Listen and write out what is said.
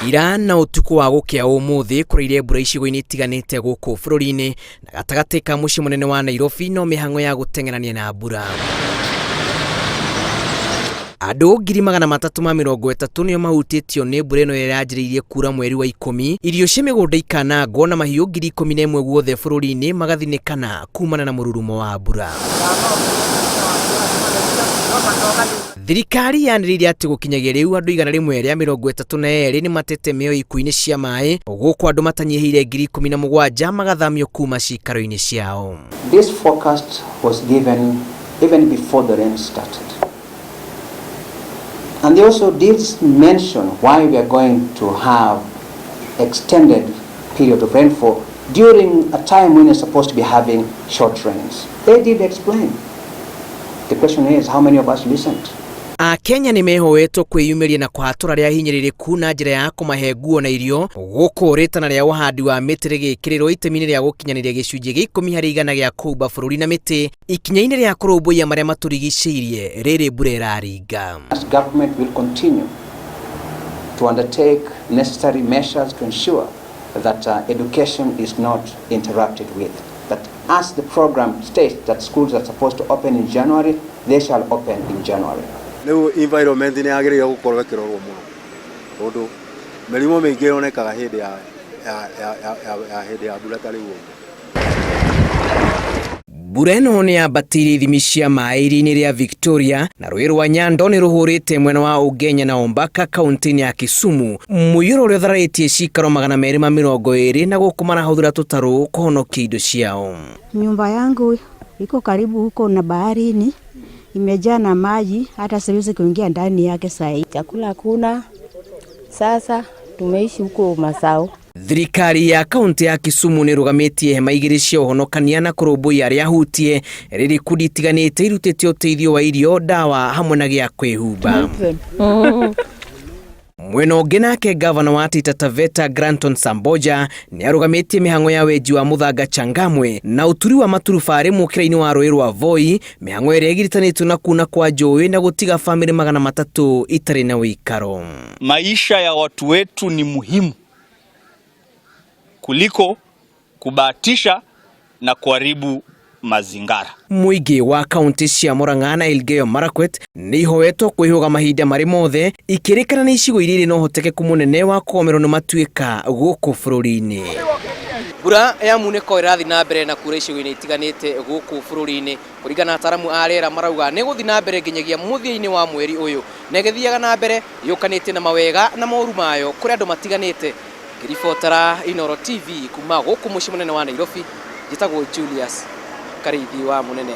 Ira na utuku wa gukia umuthi kurire mbura icigo-ini itiganite guku bururi-ini na gatagati ka mucii munene wa Nairobi no mihango ya gutengerania na mbura. Andu 330,000 nio mahutitio ni mbura ino yaranjiriirie kura mweri wa 10, irio cia migunda ikanangwo na mahiu 11,000 guothe bururi-ini magathinikana kumana na mururumo wa mbura. Thirikari yaniririe ati gukinyagia riu andu 132 ni matete meo ikuini cia mai guku andu matanyihire 17,000 magathamio kuma cikaro-ini ciao. This forecast was given even before the rain started. And they also did mention why we are going to have extended period of rainfall during a time when you're supposed to be having short rains. They did explain. The question is, how many of us listened? Kenya ni mehoetwo kwiyumiria na kwatura ria hinyiririku na njira ya kumahe nguo na irio gukuritana ria uhandi wa miti rigikiriro itemini ria gukinyaniria gicunji gia 10% gia kuumba bururi na miti ikinya-ini ria kurumbuia maria maturigiciirie riri mbura iraringa. As government will continue to undertake necessary measures to ensure that education is not interrupted with. That as the program states that schools are supposed to open in January, they shall open in January. Leo environment ni agire gukorwo kirorwo muno tondu mirimo mingi yonekaga hindi ya mbura tari uguo. Mbura ino ni yambatirie ithimi cia mai iria-ini ria Victoria na rũĩ rwa Nyando ni ruhurite mwena wa Ugenya na Ombaka kaunti-ini ya Kisumu. Mũiyũro ũrĩa ũtharĩtie cikaro 220 na gũkũ marahũthĩra tũtarũ kũhonokia indo ciao. Nyumba yangu iko karibu huko na baharini, imejaa na maji, hata siwezi kuingia ndani yake sasa. Chakula hakuna. Sasa tumeishi huko Masao. Thirikari ya kaunti ya Kisumu ni rugamitie hema igiri cia uhonokania na kurumbuia aria hutie riri kundi itiganite irutite uteithio wa irio, dawa hamwe na gia kwihumba. Mwena ũngĩ nake gavana wa Taita Taveta Granton Samboja ni arugamitie mihango ya weji wa muthanga Changamwe na uturi wa maturubari mukira-ini wa rũĩ rwa Voi, mihango ĩrĩa ĩgiritanĩtio na kuna kwa njũĩ na gutiga family 300 itarĩ na wĩikaro. Maisha ya watu wetu ni muhimu kuliko kubahatisha na kuharibu mazingara. Muingi wa kaunti cia Murang'a na Elgeyo Marakwet ni ihoetwo kwihuga mahinda mari mothe ikirikana ni icigo iriri no hotekeku munene wa komero no matuika guku bururi-ini. Mbura ya muneko irathi na mbere na kura icigo-ini itiganite guku bururi-ini kuringana na ataramu a riera marauga ni guthi na mbere nginyagia muthia-ini wa mweri uyu na githiaga na mbere yukanite na mawega na moru mayo kuri andu matiganite. Kiribotera Inoro TV kuma guku mucii munene wa Nairobi, jitagwo Julius Karithi wa munene.